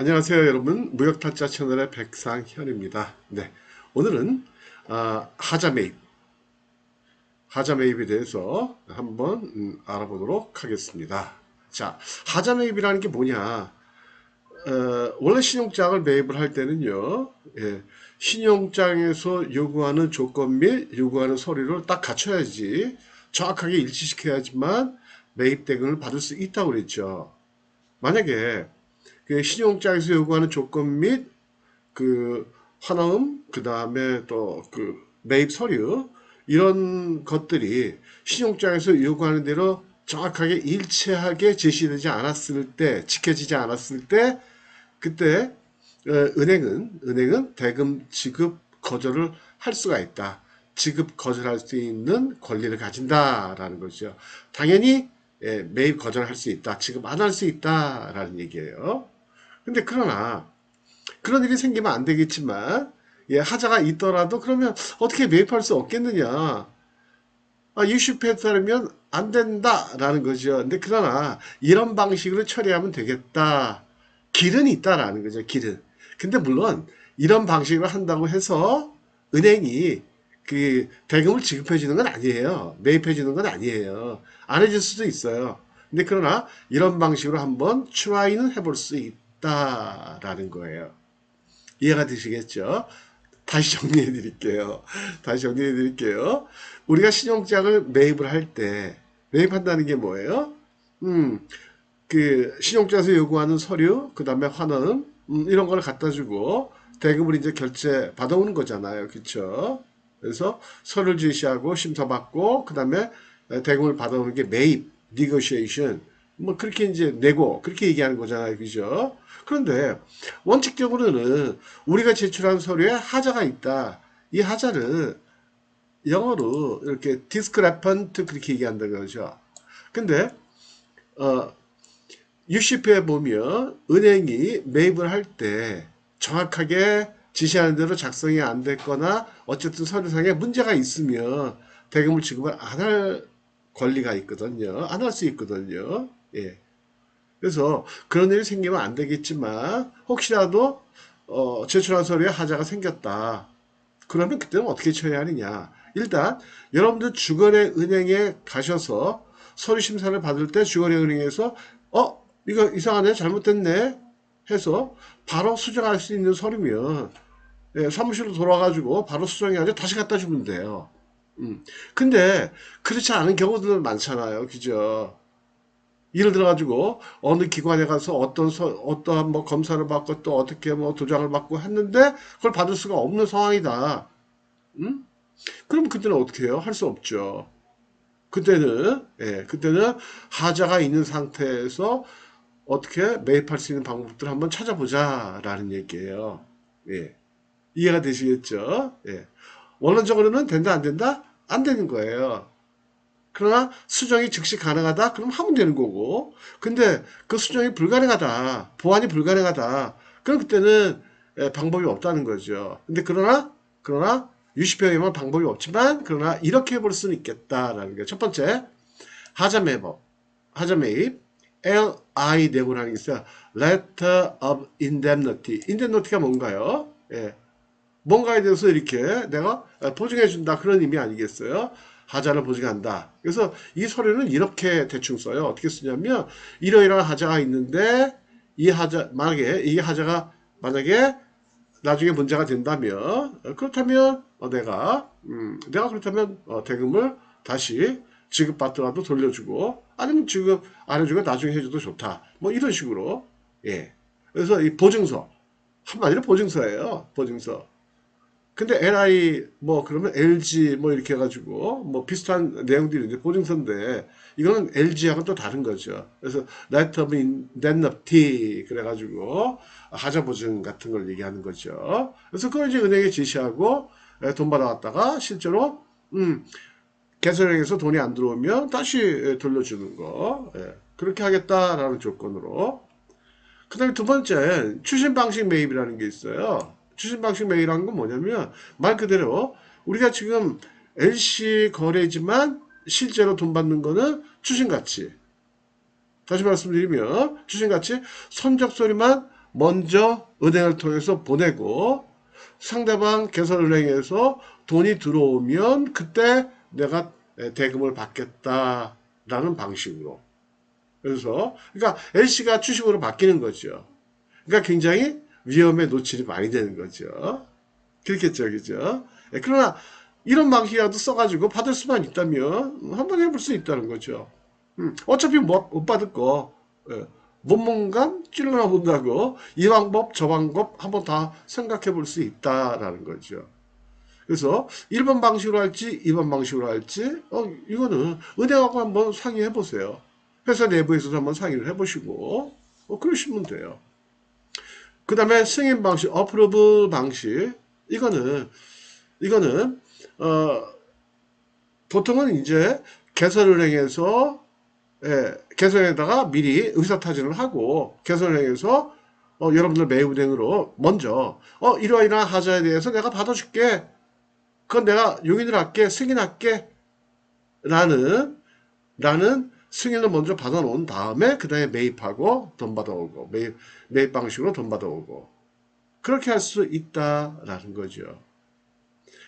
안녕하세요 여러분, 무역타짜 채널의 백상현입니다. 네, 오늘은 하자 매입, 하자 매입에 대해서 한번 알아보도록 하겠습니다. 자, 하자 매입이라는 게 뭐냐? 원래 신용장을 매입을 할 때는요, 신용장에서 요구하는 조건 및 요구하는 서류를 딱 갖춰야지, 정확하게 일치시켜야지만 매입 대금을 받을 수 있다고 그랬죠. 만약에 그 신용장에서 요구하는 조건 및 그 환화음, 그 다음에 또 그 매입 서류, 이런 것들이 신용장에서 요구하는 대로 정확하게 일치하게 제시되지 않았을 때, 지켜지지 않았을 때, 그때 은행은 대금 지급 거절을 할 수가 있다. 지급 거절할 수 있는 권리를 가진다라는 거죠. 당연히 매입 거절할 수 있다. 지급 안 할 수 있다라는 얘기예요. 근데 그러나 그런 일이 생기면 안 되겠지만, 하자가 있더라도 그러면 어떻게 매입할 수 없겠느냐. 60회 따르면 안 된다라는 거죠. 근데 그러나 이런 방식으로 처리하면 되겠다. 길은 있다라는 거죠. 길은. 근데 물론 이런 방식으로 한다고 해서 은행이 그 대금을 지급해 주는 건 아니에요. 매입해 주는 건 아니에요. 안 해줄 수도 있어요. 근데 그러나 이런 방식으로 한번 트라이는 해볼 수 있다라는 거예요. 이해가 되시겠죠? 다시 정리해 드릴게요. 다시 정리해 드릴게요. 우리가 신용장을 매입을 할 때, 매입한다는 게 뭐예요? 음, 그, 신용장에서 요구하는 서류, 그 다음에 환원, 이런 걸 갖다 주고, 대금을 이제 결제 받아오는 거잖아요. 그쵸? 그래서 서류를 제시하고, 심사받고, 그 다음에 대금을 받아오는 게 매입, negotiation. 뭐, 그렇게 이제 내고, 그렇게 얘기하는 거잖아요. 그죠? 그런데, 원칙적으로는 우리가 제출한 서류에 하자가 있다. 이 하자를 영어로 이렇게 discrepant 그렇게 얘기한다는 거죠. 근데 어, UCP에 보면 은행이 매입을 할 때 정확하게 지시하는 대로 작성이 안 됐거나 어쨌든 서류상에 문제가 있으면 대금을 지급을 안 할 권리가 있거든요. 안 할 수 있거든요. 예. 그래서 그런 일이 생기면 안 되겠지만 혹시라도 제출한 서류에 하자가 생겼다. 그러면 그때는 어떻게 처리해야 하느냐. 일단 여러분들 주거래 은행에 가셔서 서류 심사를 받을 때 주거래 은행에서 이거 이상하네 잘못됐네 해서 바로 수정할 수 있는 서류면 사무실로 돌아가지고 바로 수정해가지고 다시 갖다 주면 돼요. 근데 그렇지 않은 경우들 많잖아요. 그죠? 예를 들어가지고 어느 기관에 가서 어떠한 뭐 검사를 받고 또 어떻게 뭐 도장을 받고 했는데 그걸 받을 수가 없는 상황이다. 음? 그럼 그때는 어떻게 해요? 할 수 없죠. 그때는 하자가 있는 상태에서 어떻게 매입할 수 있는 방법들을 한번 찾아보자라는 얘기예요. 예. 이해가 되시겠죠? 예. 원론적으로는 된다, 안 된다? 안 되는 거예요. 그러나 수정이 즉시 가능하다? 그럼 하면 되는 거고. 근데 그 수정이 불가능하다. 보완이 불가능하다. 그럼 그때는 방법이 없다는 거죠. 근데 그러나 유시평에만 방법이 없지만 그러나 이렇게 해볼 수는 있겠다라는 게 첫 번째 하자 매입 LI 내고라는 게 있어요. Letter of Indemnity. Indemnity가 뭔가요? 뭔가에 대해서 이렇게 내가 보증해 준다 그런 의미 아니겠어요? 하자를 보증한다. 그래서 이 서류는 이렇게 대충 써요. 어떻게 쓰냐면 이러이러한 하자가 있는데 이 하자 만약에 이 하자가 만약에 나중에 문제가 된다면 그렇다면 내가 그렇다면 대금을 다시 지급받더라도 돌려주고 아니면 지급 안 해주고 나중에 해줘도 좋다. 뭐 이런 식으로 예. 그래서 이 보증서 한마디로 보증서예요. 보증서. 근데 LI 뭐 그러면 LG 뭐 이렇게 해가지고 뭐 비슷한 내용들이 있는데 보증서인데 이거는 LG하고 또 다른 거죠. 그래서 Letter of Indemnity 그래가지고 하자 보증 같은 걸 얘기하는 거죠. 그래서 그걸 이제 은행에 제시하고 돈 받아왔다가 실제로 개설행에서 돈이 안 들어오면 다시 돌려주는 거 그렇게 하겠다라는 조건으로. 그 다음에 두 번째 추신 방식 매입이라는 게 있어요. 추신 방식 매입이라는 건 뭐냐면 말 그대로 우리가 지금 LC 거래지만 실제로 돈 받는 거는 추신가치. 다시 말씀드리면 추신가치 선적소리만 먼저 은행을 통해서 보내고 상대방 개설은행에서 돈이 들어오면 그때 내가 대금을 받겠다라는 방식으로. 그래서 그러니까 LC가 주식으로 바뀌는 거죠. 그러니까 굉장히 위험에 노출이 많이 되는 거죠. 그렇겠죠, 그죠? 그러나 이런 방식이라도 써가지고 받을 수만 있다면 한번 해볼 수 있다는 거죠. 어차피 못 받을 거 못몽감 찔러나 본다고 이 방법 저 방법 한번 다 생각해 볼 수 있다라는 거죠. 그래서 1번 방식으로 할지 2번 방식으로 할지 이거는 은행하고 한번 상의해 보세요. 회사 내부에서도 한번 상의를 해보시고 그러시면 돼요. 그 다음에 승인 방식, 어프로브 방식 이거는 보통은 이제 개설은행에서 개설에다가 미리 의사타진을 하고 개설은행에서 여러분들 매입은행으로 먼저 이러이러한 하자에 대해서 내가 받아줄게. 그건 내가 용인을 할게, 승인할게. 라는 승인을 먼저 받아놓은 다음에 그 다음에 매입하고 돈 받아오고 매입 방식으로 돈 받아오고 그렇게 할 수 있다라는 거죠.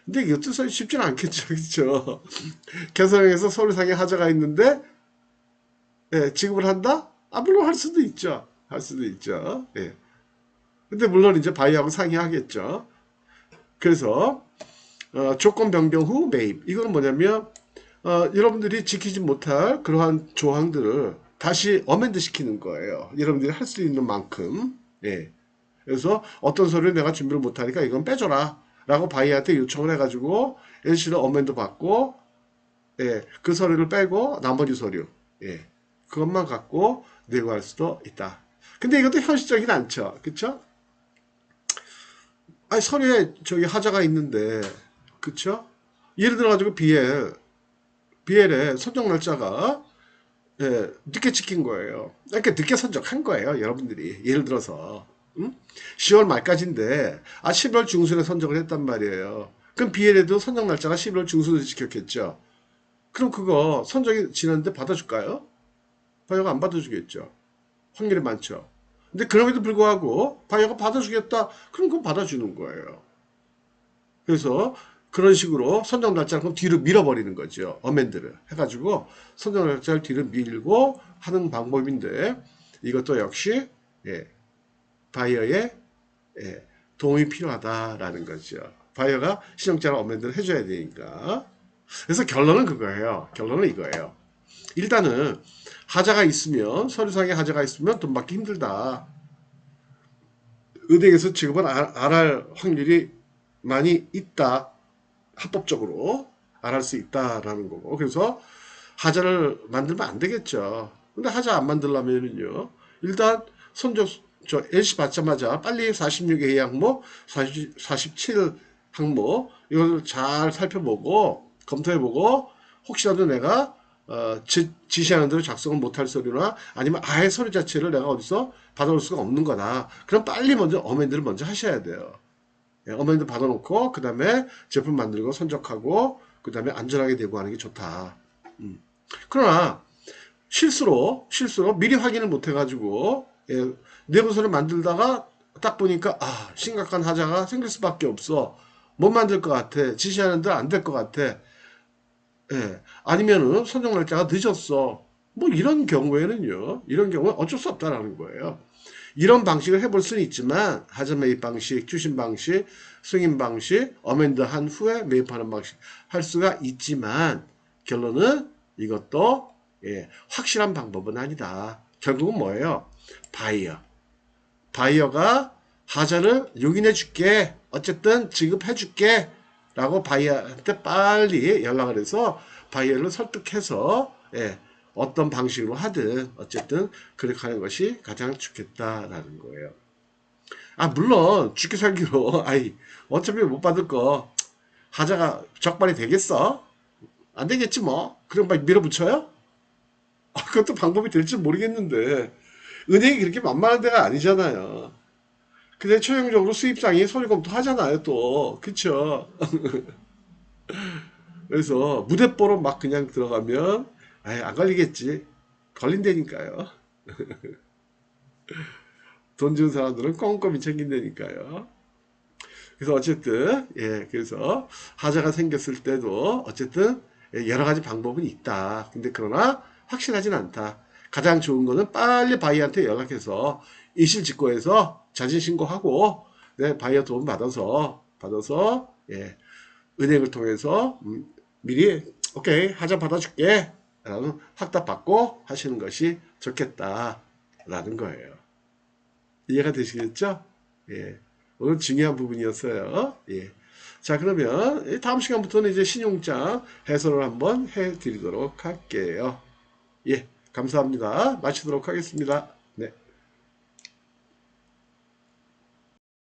근데 이것도 쉽지는 않겠죠, 그렇죠? 개설행에서 서류상의 하자가 있는데 지급을 한다? 물론 할 수도 있죠. 할 수도 있죠. 예. 근데 물론 이제 바이하고 상의하겠죠. 그래서 조건 변경 후 매입. 이거는 뭐냐면 여러분들이 지키지 못할 그러한 조항들을 다시 어멘드 시키는 거예요. 여러분들이 할 수 있는 만큼. 예. 그래서 어떤 서류를 내가 준비를 못하니까 이건 빼줘라. 라고 바이한테 요청을 해가지고 LC를 어멘드 받고 그 서류를 빼고 나머지 서류 그것만 갖고 내고 할 수도 있다. 근데 이것도 현실적이진 않죠. 그쵸? 아니 서류에 저기 하자가 있는데 그쵸? 예를 들어가지고 BL의 선정 날짜가 늦게 찍힌 거예요. 그러니까 늦게 선정한 거예요. 여러분들이 예를 들어서 10월 말까지인데 11월 중순에 선정을 했단 말이에요. 그럼 BL에도 선정 날짜가 11월 중순에 찍혔겠죠. 그럼 그거 선정이 지났는데 받아줄까요? 바이어가 안 받아주겠죠. 확률이 많죠. 근데 그럼에도 불구하고 바이어가 받아주겠다. 그럼 그건 받아주는 거예요. 그래서 그런 식으로 선정 날짜를 뒤로 밀어버리는 거죠. 어멘드를 해가지고 선정 날짜를 뒤로 밀고 하는 방법인데 이것도 역시 바이어의 도움이 필요하다라는 거죠. 바이어가 신용자를 어멘드를 해줘야 되니까. 그래서 결론은 그거예요. 결론은 이거예요. 일단은 하자가 있으면 서류상에 하자가 있으면 돈 받기 힘들다. 은행에서 지급을 안 할 확률이 많이 있다. 합법적으로 안 할 수 있다라는 거고. 그래서 하자를 만들면 안 되겠죠. 근데 하자 안 만들려면요. 일단 LC 받자마자 빨리 46A 항목, 47 항목 이걸 잘 살펴보고 검토해보고 혹시라도 내가 지시하는 대로 작성을 못할 서류나 아니면 아예 서류 자체를 내가 어디서 받아올 수가 없는 거다. 그럼 빨리 먼저 어멘드를 먼저 하셔야 돼요. 어멘드 받아놓고 그 다음에 제품 만들고 선적하고 그 다음에 안전하게 내고하는 게 좋다. 그러나 실수로 미리 확인을 못 해가지고 내부서를 만들다가 딱 보니까 심각한 하자가 생길 수밖에 없어. 못 만들 것 같아. 지시하는 대로 안 될 것 같아. 아니면은 선정 날짜가 늦었어. 뭐 이런 경우에는요. 이런 경우는 어쩔 수 없다라는 거예요. 이런 방식을 해볼 수는 있지만 하자 매입 방식, 추심 방식, 승인 방식, 어멘드 한 후에 매입하는 방식 할 수가 있지만 결론은 이것도 확실한 방법은 아니다. 결국은 뭐예요? 바이어가 하자를 용인해 줄게. 어쨌든 지급해 줄게. 라고 바이어한테 빨리 연락을 해서 바이어를 설득해서 어떤 방식으로 하든 어쨌든 그렇게 하는 것이 가장 좋겠다라는 거예요. 물론 죽기 살기로 어차피 못 받을 거 하자가 적발이 되겠어? 안 되겠지 뭐. 그럼 막 밀어붙여요? 그것도 방법이 될지 모르겠는데 은행이 그렇게 만만한 데가 아니잖아요. 근데 최종적으로 수입상이 서류 검토하잖아요 또. 그쵸? 그래서 무대뽀로 막 그냥 들어가면 안 걸리겠지. 걸린다니까요. 돈 준 사람들은 꼼꼼히 챙긴다니까요. 그래서 어쨌든 그래서 하자가 생겼을 때도 어쨌든 여러 가지 방법은 있다. 근데 그러나 확실하진 않다. 가장 좋은 거는 빨리 바이한테 연락해서 이실직고해서 자진 신고하고 바이어 도움 받아서 은행을 통해서 미리 오케이 하자 받아줄게 라는 확답 받고 하시는 것이 좋겠다라는 거예요. 이해가 되시겠죠? 예. 오늘 중요한 부분이었어요. 예. 자, 그러면 다음 시간부터는 이제 신용장 해설을 한번 해 드리도록 할게요. 예. 감사합니다. 마치도록 하겠습니다.